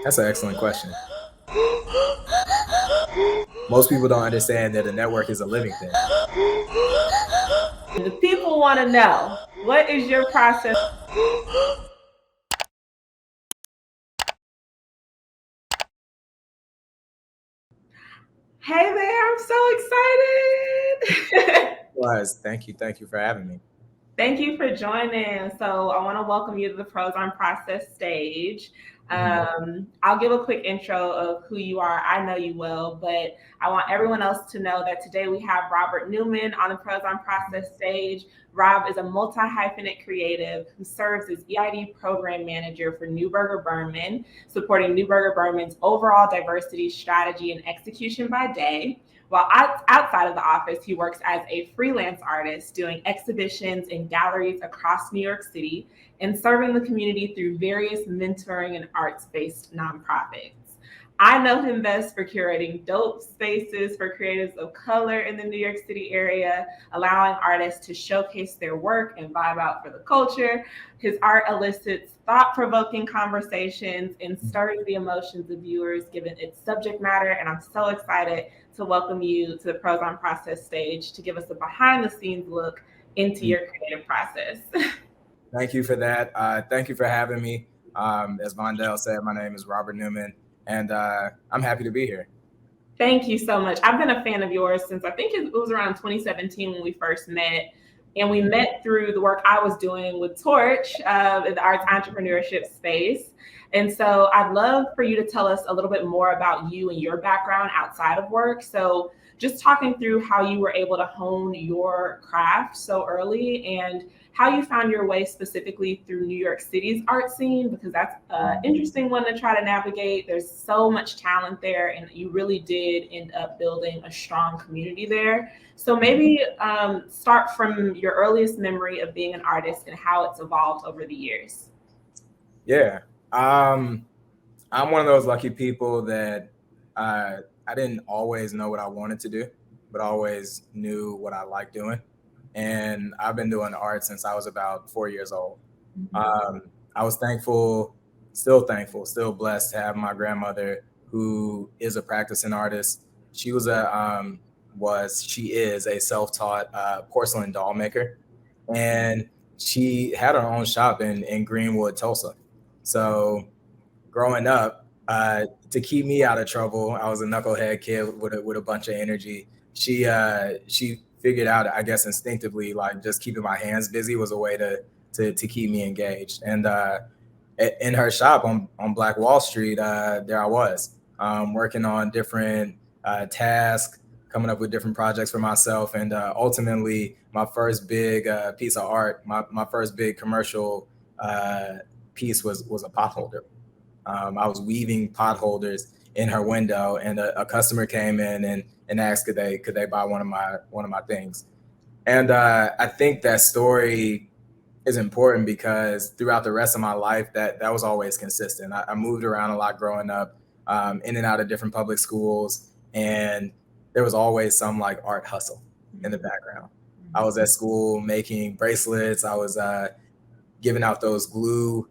That's an excellent question. Most people don't understand that a network is a living thing. The people want to know, what is your process? Hey there, I'm so excited. Was thank you for having me. Thank you for joining. So, I want to welcome you to the Pros on Process stage. Mhm. I'll give a quick intro of who you are. I know you well, but I want everyone else to know that today we have Robert Newman on the Pros on Process stage. Rob is a multi hyphenate creative who serves as EID program manager for Newberger Berman, supporting Newberger Berman's overall diversity strategy and execution by day. While outside of the office, he works as a freelance artist doing exhibitions in galleries across New York City and serving the community through various mentoring and arts based nonprofits. I know him best for curating dope spaces for creatives of color in the New York City area, allowing artists to showcase their work and vibe out for the culture. His art elicits thought provoking conversations and stirs the emotions of viewers given its subject matter. And I'm so excited to welcome you to the Pros on Process stage to give us a behind the scenes look into your creative process. Thank you for that. Thank you for having me. As Vondell said, my name is Robert Newman, and I'm happy to be here. Thank you so much. I've been a fan of yours since I think it was around 2017 when we first met. And we met through the work I was doing with Torch in the arts entrepreneurship space. And so I'd love for you to tell us a little bit more about you and your background outside of work. So just talking through how you were able to hone your craft so early and how you found your way specifically through New York City's art scene, because that's an interesting one to try to navigate. There's so much talent there, and you really did end up building a strong community there. So maybe start from your earliest memory of being an artist and how it's evolved over the years. Yeah, um, I'm one of those lucky people that I didn't always know what I wanted to do, but always knew what I liked doing. And I've been doing art since I was about 4 years old. I was thankful, still blessed to have my grandmother, who is a practicing artist. She was she is a self-taught porcelain doll maker, and she had her own shop in Greenwood, Tulsa. So growing up, to keep me out of trouble, I was a knucklehead kid with a bunch of energy. She figured out, I guess, instinctively, like just keeping my hands busy was a way to keep me engaged. And in her shop on Black Wall Street, there I was working on different tasks, coming up with different projects for myself, and ultimately my first big piece of art, my first big commercial piece was a potholder. I was weaving pot holders in her window, and a customer came in and asked could they buy one of my things. And I think that story is important because throughout the rest of my life, that was always consistent. I moved around a lot growing up, in and out of different public schools, and there was always some like art hustle in the background. I was at school making bracelets. I was giving out those glue.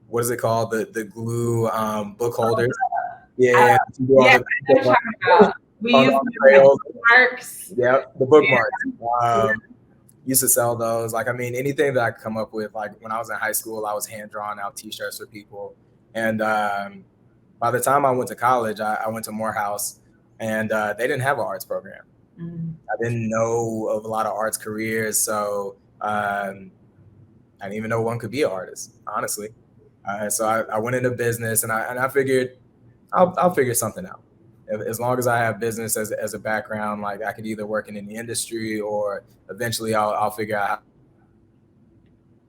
What is it called? The glue book holders. Uh, Yeah, to do all yeah, I know the what you're talking about. We on use the them like trails. marks. Yeah, the Yeah, bookmarks. Used to sell those. Like, I mean, anything that I could come up with. Like when I was in high school, I was hand drawing out T-shirts for people. And by the time I went to college, I went to Morehouse, and they didn't have an arts program. mm, I didn't know of a lot of arts careers, so I didn't even know one could be an artist, honestly. So I went into business, and I figured I'll figure something out. As long as I have business as a background, like I could either work in the industry or eventually I'll figure out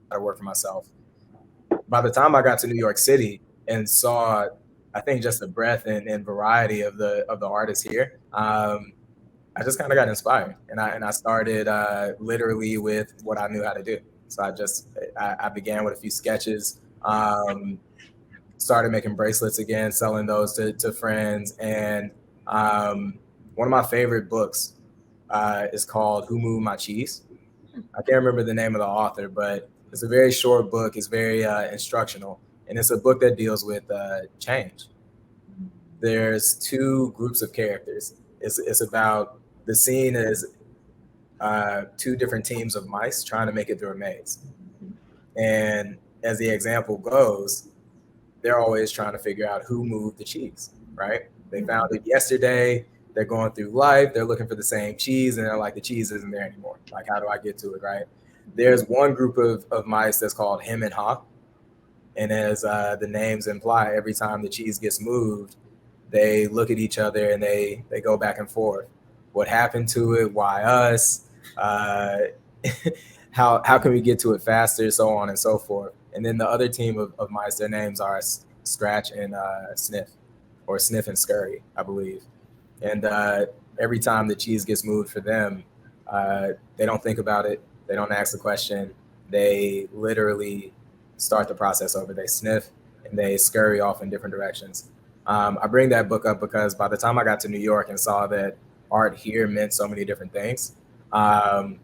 how to work for myself. By the time I got to New York City and saw, I think just the breadth and variety of the artists here, I just kind of got inspired, and I started literally with what I knew how to do. So I began with a few sketches. Started making bracelets again, selling those to friends. And one of my favorite books is called Who Moved My Cheese. I can't remember the name of the author, but it's a very short book. It's very instructional. and it's a book that deals with change. There's two groups of characters. It's about, the scene is two different teams of mice trying to make it through a maze. And as the example goes, they're always trying to figure out who moved the cheese, right? They found it yesterday. They're going through life. They're looking for the same cheese, and they're like, the cheese isn't there anymore. Like, how do I get to it, right? There's one group of mice that's called him and ha. And as the names imply, every time the cheese gets moved, they look at each other and they go back and forth. What happened to it? Why us? Uh, how can we get to it faster? So on and so forth. And then the other team of mice, their names are Scratch and Sniff, or Sniff and Scurry, I believe. And every time the cheese gets moved for them, they don't think about it. They don't ask the question. They literally start the process over. They sniff and they scurry off in different directions. I bring that book up because by the time I got to New York and saw that art here meant so many different things, I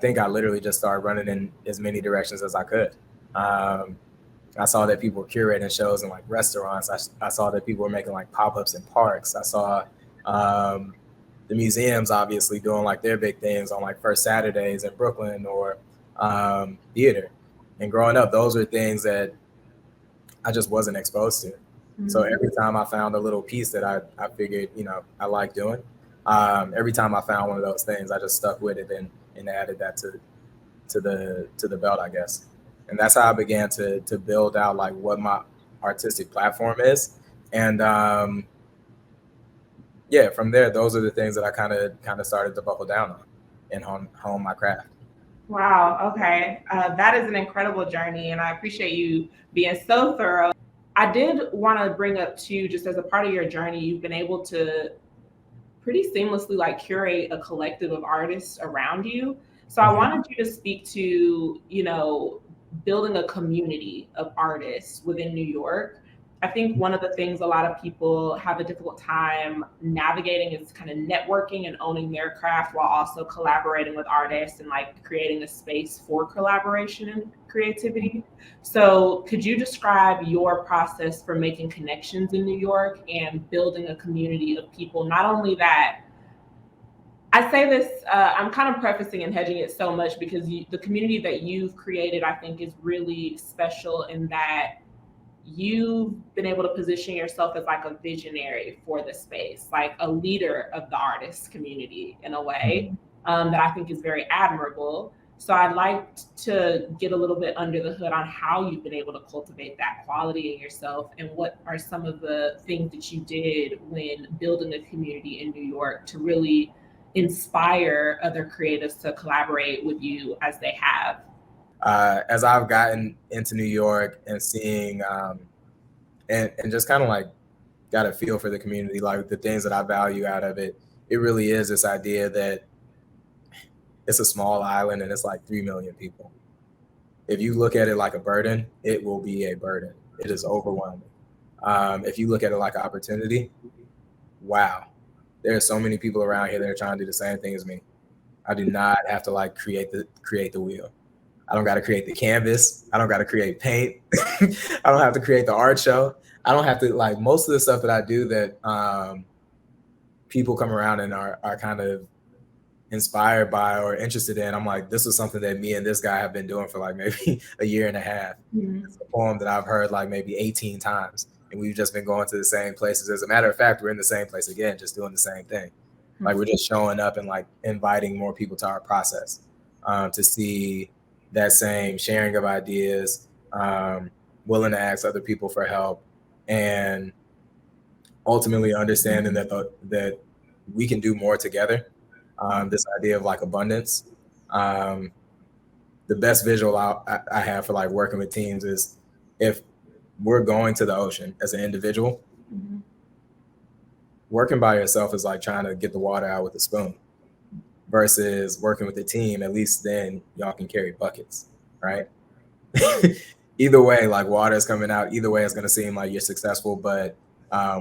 think I literally just started running in as many directions as I could. I saw that people were curating shows in like restaurants. I saw that people were making like pop-ups in parks. I saw the museums obviously doing like their big things on like First Saturdays in Brooklyn, or theater. And growing up, those are things that I just wasn't exposed to. Mm-hmm. So every time I found a little piece that I figured, I like doing, every time I found one of those things, I just stuck with it and added that to the belt, I guess. And that's how I began to build out like what my artistic platform is. And from there, those are the things that I kind of started to buckle down on and hone my craft. Wow. Okay. That is an incredible journey, and I appreciate you being so thorough. I did want to bring up too, just as a part of your journey, you've been able to pretty seamlessly like curate a collective of artists around you. So I wanted you to speak to, building a community of artists within New York. I think one of the things a lot of people have a difficult time navigating is kind of networking and owning their craft while also collaborating with artists and like creating a space for collaboration and creativity. So could you describe your process for making connections in New York and building a community of people? Not only that, I say this, I'm kind of prefacing and hedging it so much because the community that you've created, I think, is really special in that you've been able to position yourself as like a visionary for the space, like a leader of the artist community in a way that I think is very admirable. So I'd like to get a little bit under the hood on how you've been able to cultivate that quality in yourself, and what are some of the things that you did when building a community in New York to really inspire other creatives to collaborate with you as they have. As I've gotten into New York and seeing and just kind of like got a feel for the community, like the things that I value out of it, it really is this idea that it's a small island and it's like 3 million people. If you look at it like a burden, it will be a burden. It is overwhelming. If you look at it like an opportunity, wow, there are so many people around here that are trying to do the same thing as me. I do not have to like create the wheel. I don't got to create the canvas. I don't got to create paint. I don't have to create the art show. I don't have to, like, most of the stuff that I do that people come around and are kind of inspired by or interested in. I'm like, this is something that me and this guy have been doing for like maybe a year and a half. Mm-hmm. It's a poem that I've heard like maybe 18 times. And we've just been going to the same places. As a matter of fact, we're in the same place again, just doing the same thing. Mm-hmm. Like, we're just showing up and like inviting more people to our process to see that same sharing of ideas, willing to ask other people for help, and ultimately understanding that we can do more together. This idea of like abundance. The best visual I have for like working with teams is if we're going to the ocean as an individual, mm-hmm. working by yourself is like trying to get the water out with a spoon, versus working with the team. At least then y'all can carry buckets, right? Either way, like, water is coming out. Either way, it's going to seem like you're successful. But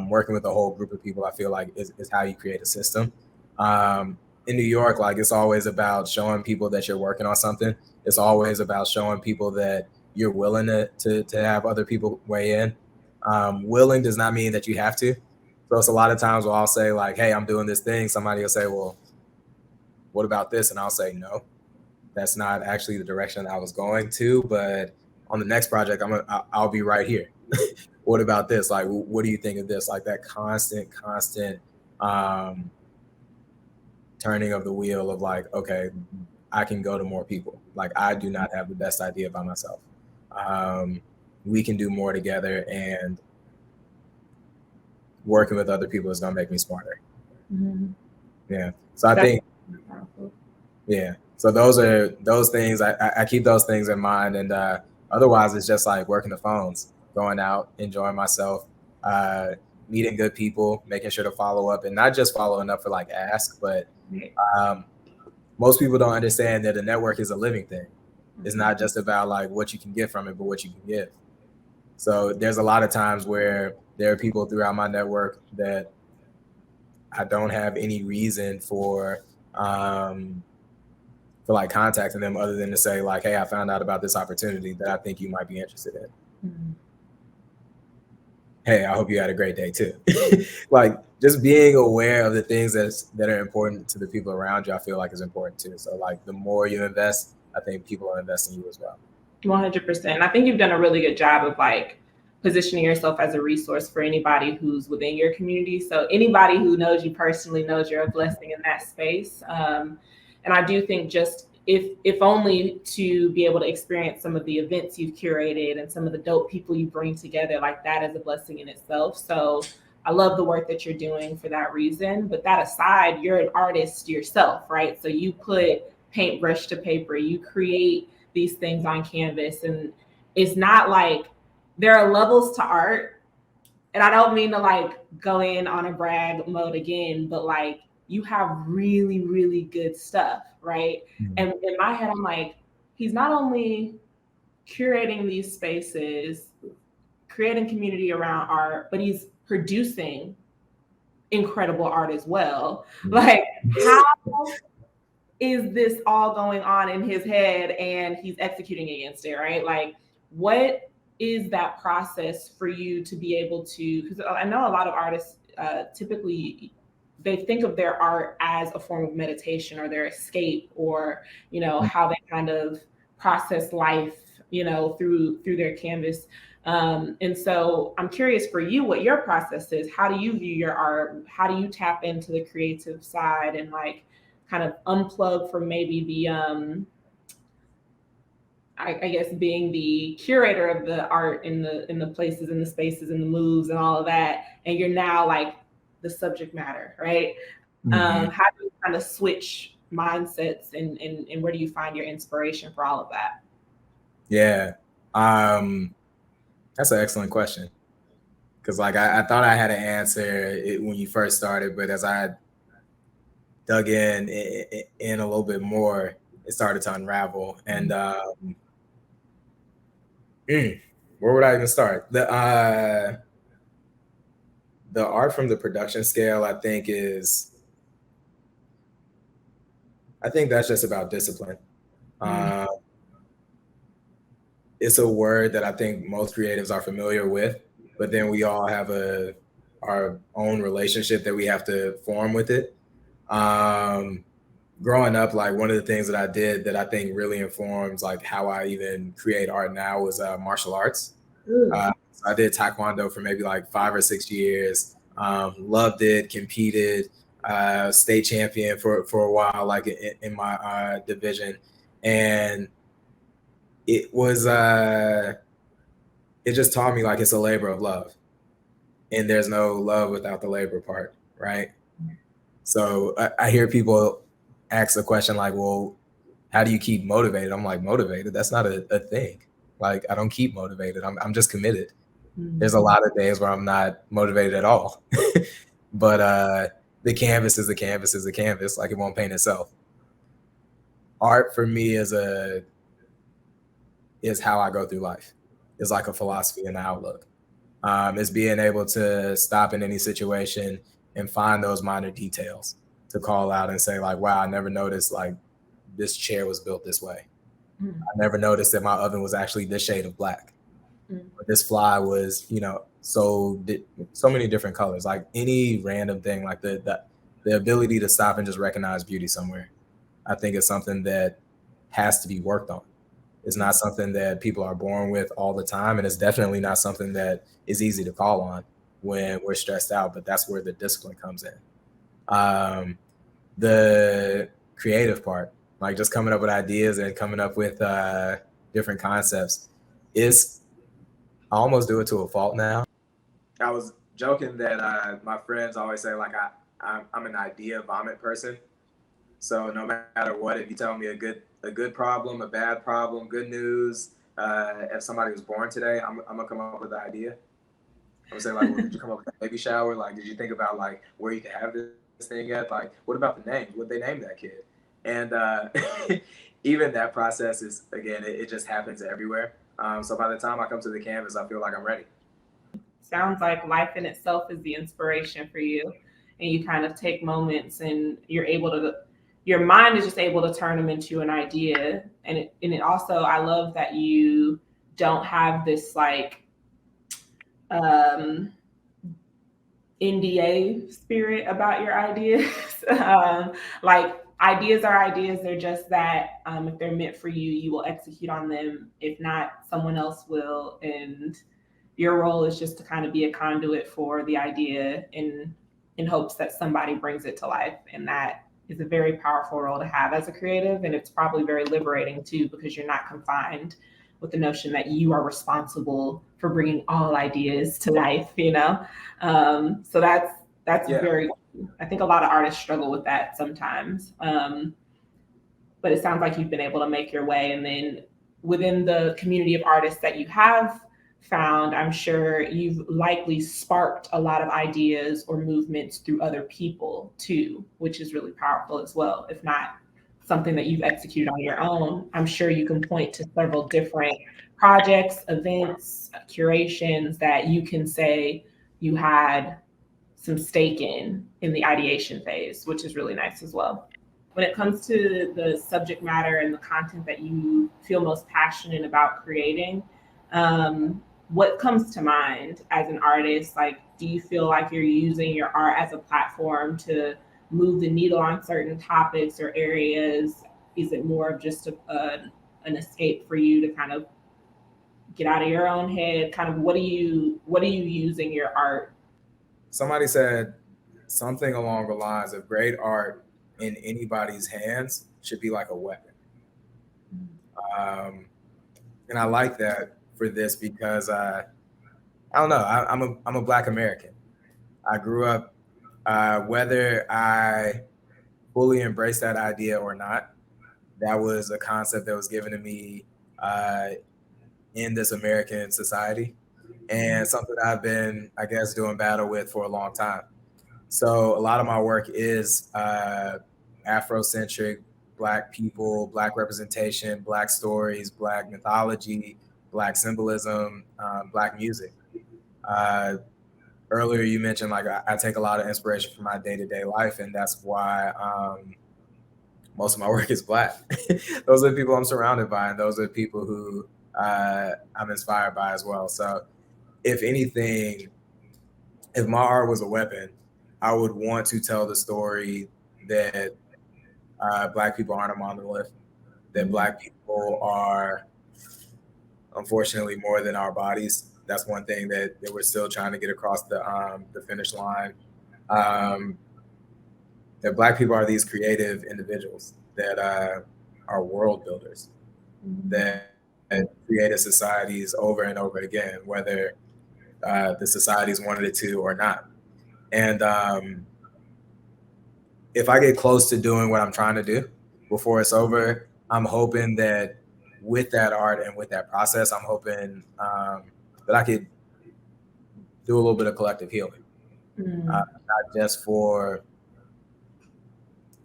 working with a whole group of people, I feel like is how you create a system. In New York, like, it's always about showing people that you're working on something. It's always about showing people that you're willing to have other people weigh in. Willing does not mean that you have to. So it's a lot of times where I'll say like, hey, I'm doing this thing. Somebody will say, well, what about this? And I'll say, no, that's not actually the direction I was going to, but on the next project, I'll be right here. What about this? Like, what do you think of this? Like that constant um, turning of the wheel of like, okay, I can go to more people. Like I do not have the best idea by myself. We can do more together, and working with other people is going to make me smarter. Mm-hmm. Yeah. So I think, yeah. So those things, I keep those things in mind. And otherwise, it's just like working the phones, going out, enjoying myself, meeting good people, making sure to follow up, and not just following up for like ask, but most people don't understand that a network is a living thing. It's not just about like what you can get from it, but what you can give. So there's a lot of times where there are people throughout my network that I don't have any reason for like contacting them other than to say like, hey, I found out about this opportunity that I think you might be interested in. Mm-hmm. Hey, I hope you had a great day too. Like just being aware of the things that are important to the people around you, I feel like is important too. So like the more you invest, I think people are investing in you as well. 100%. I think you've done a really good job of like positioning yourself as a resource for anybody who's within your community. So anybody who knows you personally knows you're a blessing in that space. And I do think just if only to be able to experience some of the events you've curated and some of the dope people you bring together, like that is a blessing in itself. So I love the work that you're doing for that reason. But that aside, you're an artist yourself, right? So you put paintbrush to paper, you create these things on canvas, and it's not like there are levels to art. And I don't mean to like go in on a brag mode again, but like you have really, really good stuff, right? Mm-hmm. And in my head, I'm like, he's not only curating these spaces, creating community around art, but he's producing incredible art as well. Mm-hmm. Like, how is this all going on in his head and he's executing against it, right? Like, what is that process for you to be able to, because I know a lot of artists typically they think of their art as a form of meditation or their escape, or how they kind of process life through their canvas. And so I'm curious for you what your process is. How do you view your art? How do you tap into the creative side and like kind of unplug from maybe the I guess being the curator of the art in the places and the spaces and the moves and all of that, and you're now like the subject matter, right? Mm-hmm. How do you kind of switch mindsets and where do you find your inspiration for all of that? Yeah, that's an excellent question. Because like I thought I had an answer when you first started, but as I dug in a little bit more, it started to unravel. And where would I even start? The art from the production scale, I think that's just about discipline. It's a word that I think most creatives are familiar with, but then we all have our own relationship that we have to form with it. Growing up, like one of the things that I did that I think really informs like how I even create art now was martial arts. So I did Taekwondo for maybe like 5 or 6 years. Loved it, competed, state champion for a while, like in my division. And it was, it just taught me like it's a labor of love. And there's no love without the labor part, right? So I hear people ask the question like, well, how do you keep motivated? I'm like, motivated? That's not a thing. Like, I don't keep motivated. I'm just committed. Mm-hmm. There's a lot of days where I'm not motivated at all. But the canvas is the canvas is the canvas. Like, it won't paint itself. Art for me is how I go through life. It's like a philosophy and outlook. It's being able to stop in any situation and find those minor details to call out and say like, wow, I never noticed like this chair was built this way. I never noticed that my oven was actually this shade of black. Mm. Or this fly was, so many different colors. Like any random thing, like the ability to stop and just recognize beauty somewhere, I think is something that has to be worked on. It's not something that people are born with all the time, and it's definitely not something that is easy to call on when we're stressed out. But that's where the discipline comes in. Um, the creative part, like just coming up with ideas and coming up with different concepts, is I almost do it to a fault now. I was joking that my friends always say like I'm an idea vomit person. So no matter what, if you tell me a good problem, a bad problem, good news, if somebody was born today, I'm gonna come up with an idea. I'm gonna say like, well, did you come up with a baby shower? Like, did you think about like where you could have this thing at? Like, what about the name? Would they name that kid? And even that process is again, it just happens everywhere. So by the time I come to the canvas, I feel like I'm ready. Sounds like life in itself is the inspiration for you, and you kind of take moments and you're able to, your mind is just able to turn them into an idea. And it also, I love that you don't have this like um NDA spirit about your ideas. Like ideas are ideas. They're just that if they're meant for you, you will execute on them. If not, someone else will. And your role is just to kind of be a conduit for the idea in hopes that somebody brings it to life. And that is a very powerful role to have as a creative. And it's probably very liberating too, because you're not confined with the notion that you are responsible for bringing all ideas to life, you know? So that's Yeah. very, I think a lot of artists struggle with that sometimes. But it sounds like you've been able to make your way. And then within the community of artists that you have found, I'm sure you've likely sparked a lot of ideas or movements through other people too, which is really powerful as well. If not something that you've executed on your own, I'm sure you can point to several different projects, events, curations that you can say you had some stake in the ideation phase, which is really nice as well. When it comes to the subject matter and the content that you feel most passionate about creating, what comes to mind as an artist? Like, do you feel like you're using your art as a platform to move the needle on certain topics or areas? Is it more of just an escape for you to kind of get out of your own head? Kind of what are you using your art? Somebody said something along the lines of great art in anybody's hands should be like a weapon. Um, and I like that for this because I don't know. I'm a Black American. I grew up, whether I fully embraced that idea or not. That was a concept that was given to me uh, in this American society, and something I've been, I guess, doing battle with for a long time. So a lot of my work is Afrocentric, Black people, Black representation, Black stories, Black mythology, Black symbolism, Black music. Uh, Earlier, you mentioned like I take a lot of inspiration from my day to day life, and that's why most of my work is Black. Those are the people I'm surrounded by, and those are the people who I'm inspired by as well. So, if anything, if my art was a weapon, I would want to tell the story that Black people aren't a monolith, that Black people are unfortunately more than our bodies. That's one thing that we're still trying to get across the finish line. Um, that Black people are these creative individuals that are world builders that created societies over and over again, whether the societies wanted it to or not. And if I get close to doing what I'm trying to do before it's over, I'm hoping that with that art and with that process, I'm hoping that I could do a little bit of collective healing, not just for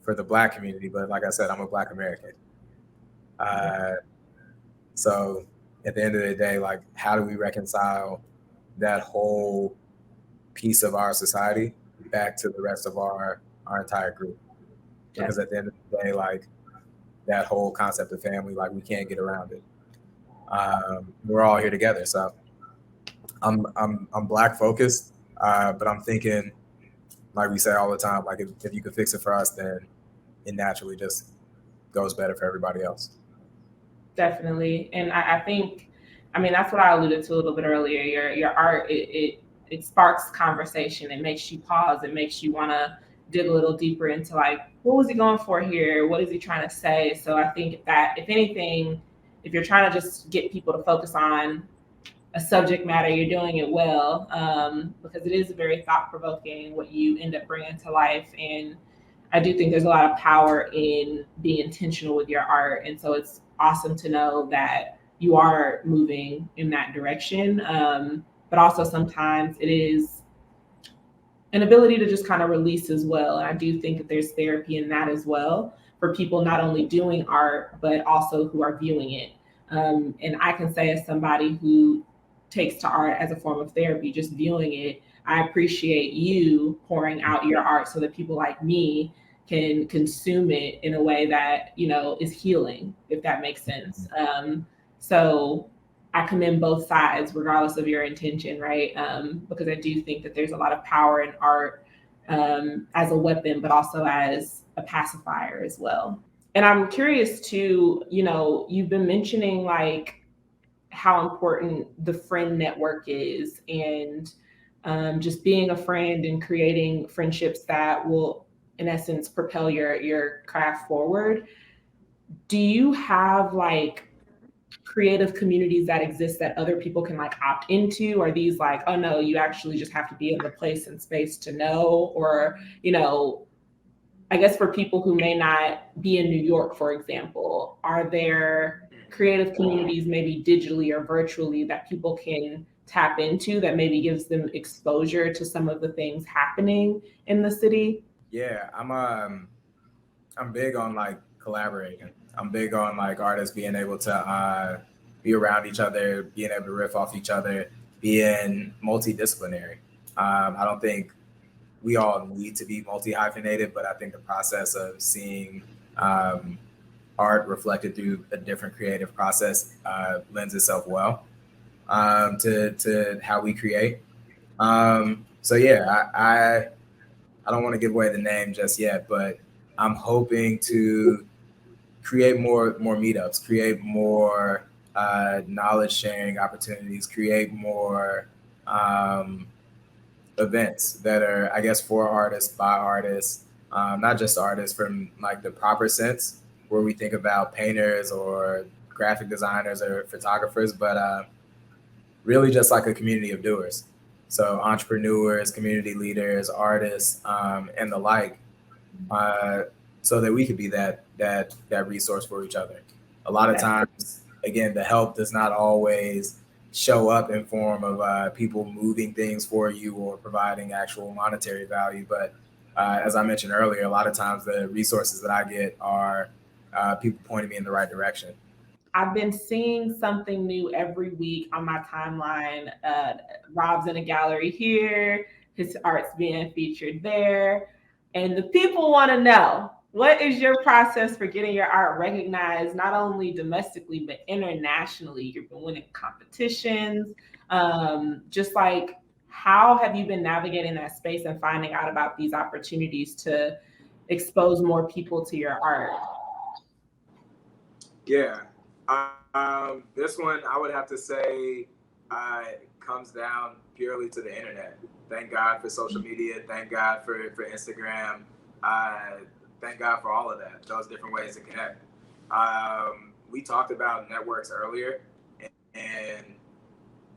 the Black community, but like I said, I'm a Black American. Uh, so at the end of the day, like, how do we reconcile that whole piece of our society back to the rest of our entire group? Because at the end of the day, like, that whole concept of family. Like we can't get around it. We're all here together. So I'm Black focused, but I'm thinking, like we say all the time, like if you could fix it for us, then it naturally just goes better for everybody else. Definitely. And I think, I mean, that's what I alluded to a little bit earlier. Your art, it sparks conversation. It makes you pause. It makes you want to dig a little deeper into like, what was he going for here? What is he trying to say? So I think that if anything, if you're trying to just get people to focus on a subject matter, you're doing it well, because it is very thought provoking what you end up bringing to life. And I do think there's a lot of power in being intentional with your art. And so it's awesome to know that you are moving in that direction. But also sometimes it is an ability to just kind of release as well. And I do think that there's therapy in that as well for people not only doing art, but also who are viewing it. And I can say, as somebody who takes to art as a form of therapy, just viewing it, I appreciate you pouring out your art so that people like me can consume it in a way that, you know, is healing, if that makes sense. So I commend both sides, regardless of your intention, right? Because I do think that there's a lot of power in art, as a weapon, but also as a pacifier as well. And I'm curious too, you know, you've been mentioning like how important the friend network is, and just being a friend and creating friendships that will, in essence, propel your craft forward. Do you have like creative communities that exist that other people can like opt into? Are these like, oh no, you actually just have to be in the place and space to know? Or, you know, I guess for people who may not be in New York, for example, are there creative communities, maybe digitally or virtually, that people can tap into that maybe gives them exposure to some of the things happening in the city? Yeah, I'm big on like collaborating. I'm big on like artists being able to be around each other, being able to riff off each other, being multidisciplinary. I don't think we all need to be multi hyphenated, but I think the process of seeing um, art reflected through a different creative process lends itself well to how we create. So yeah, I don't want to give away the name just yet, but I'm hoping to create more meetups, create more knowledge sharing opportunities, create more um, events that are, I guess, for artists, by artists, not just artists from like the proper sense, where we think about painters or graphic designers or photographers, but really just like a community of doers. So entrepreneurs, community leaders, artists, and the like, uh, so that we could be that resource for each other. A lot of times, again, the help does not always show up in form of people moving things for you or providing actual monetary value. But as I mentioned earlier, a lot of times the resources that I get are people pointing me in the right direction. I've been seeing something new every week on my timeline. Rob's in a gallery here, his art's being featured there. And the people want to know, what is your process for getting your art recognized, not only domestically, but internationally? You've been winning competitions. Just like, how have you been navigating that space and finding out about these opportunities to expose more people to your art? Yeah. This one, I would have to say, comes down purely to the internet. Thank God for social media. Thank God for Instagram. Uh, Thank God for all of that, those different ways to connect. We talked about networks earlier, and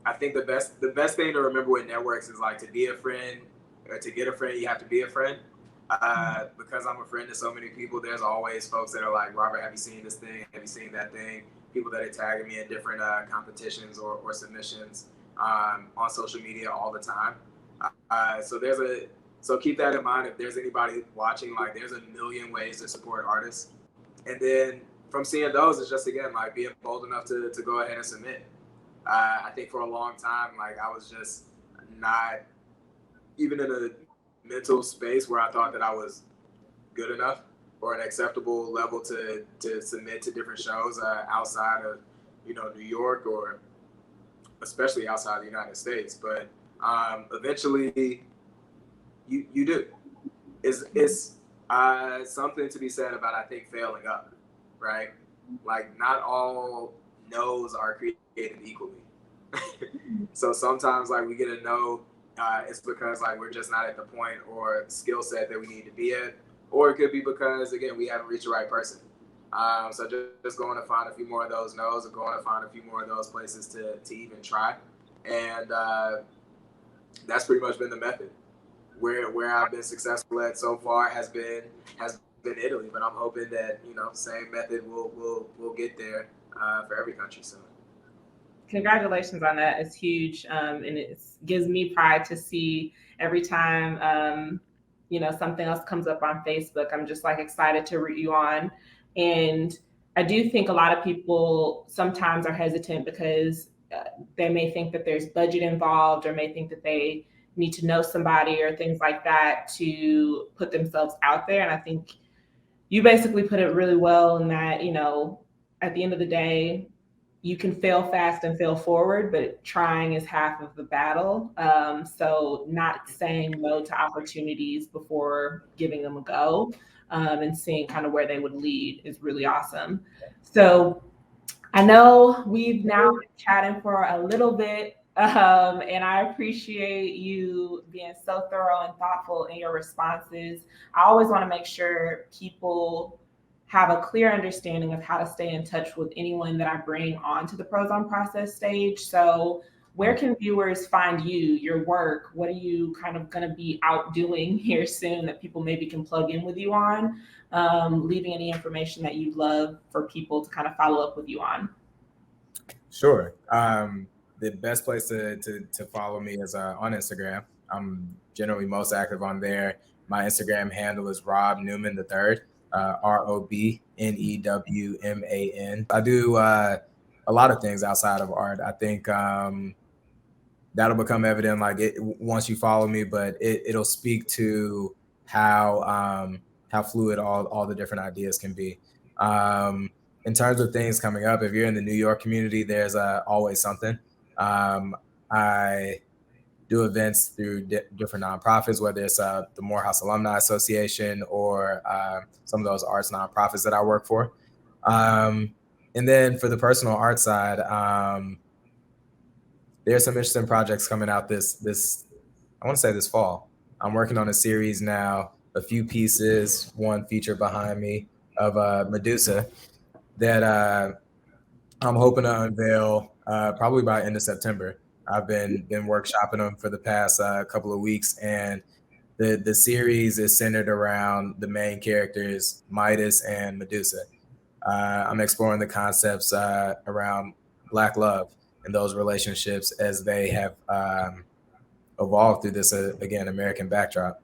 I think the best thing to remember with networks is like to be a friend or to get a friend, you have to be a friend. Because I'm a friend to so many people, there's always folks that are like, Robert, have you seen this thing? Have you seen that thing? People that are tagging me in different competitions or submissions on social media all the time. So keep that in mind. If there's anybody watching, like there's a million ways to support artists. And then from seeing those, it's just again like being bold enough to go ahead and submit. I think for a long time, like I was just not even in a mental space where I thought that I was good enough. or an acceptable level to submit to different shows outside of New York, or especially outside the United States. But eventually you do. It's something to be said about, I think, failing up, right? Like, not all no's are created equally. So sometimes, like, we get a no, it's because, like, we're just not at the point or skill set that we need to be at, or it could be because, again, we haven't reached the right person. So just going to find a few more of those no's, or going to find a few more of those places to even try, and that's pretty much been the method. Where I've been successful at so far has been Italy, but I'm hoping that same method will get there for every country soon. Congratulations on that. It's huge, and it gives me pride to see every time something else comes up on Facebook. I'm just like excited to root you on, and I do think a lot of people sometimes are hesitant because they may think that there's budget involved, or may think that they need to know somebody or things like that to put themselves out there. And I think you basically put it really well in that, at the end of the day, you can fail fast and fail forward, but trying is half of the battle. So not saying no to opportunities before giving them a go, and seeing kind of where they would lead is really awesome. So I know we've now been chatting for a little bit, and I appreciate you being so thorough and thoughtful in your responses. I always want to make sure people have a clear understanding of how to stay in touch with anyone that I bring onto the Pros on Process stage. So where can viewers find you, your work? What are you kind of going to be out doing here soon that people maybe can plug in with you on? Leaving any information that you'd love for people to kind of follow up with you on. Sure. The best place to follow me is on Instagram. I'm generally most active on there. My Instagram handle is Rob Newman III, ROBNEWMAN. I do a lot of things outside of art. I think that'll become evident once you follow me, but it'll speak to how fluid all the different ideas can be. In terms of things coming up, if you're in the New York community, there's always something. I do events through different nonprofits, whether it's the Morehouse Alumni Association or some of those arts nonprofits that I work for. And then for the personal art side, there's some interesting projects coming out this I want to say this fall. I'm working on a series now, a few pieces, one feature behind me of Medusa that I'm hoping to unveil probably by end of September. I've been workshopping them for the past couple of weeks, and the series is centered around the main characters, Midas and Medusa. I'm exploring the concepts around Black love and those relationships as they have evolved through this, again, American backdrop.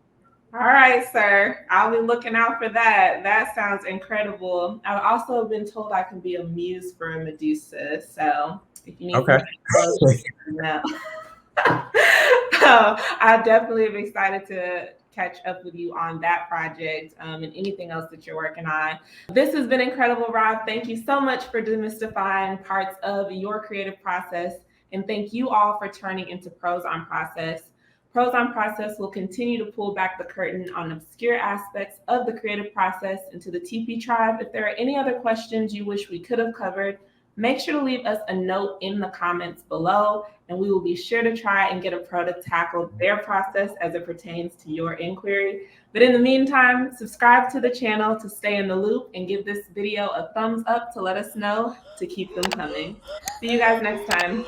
All right, sir. I'll be looking out for that. That sounds incredible. I've also been told I can be a muse for Medusa. So if you need okay. No. I definitely am excited to catch up with you on that project, and anything else that you're working on. This has been incredible, Rob. Thank you so much for demystifying parts of your creative process. And thank you all for turning into Pros on Process. Pros on Process will continue to pull back the curtain on obscure aspects of the creative process into the TP tribe. If there are any other questions you wish we could have covered, make sure to leave us a note in the comments below, and we will be sure to try and get a pro to tackle their process as it pertains to your inquiry. But in the meantime, subscribe to the channel to stay in the loop, and give this video a thumbs up to let us know to keep them coming. See you guys next time.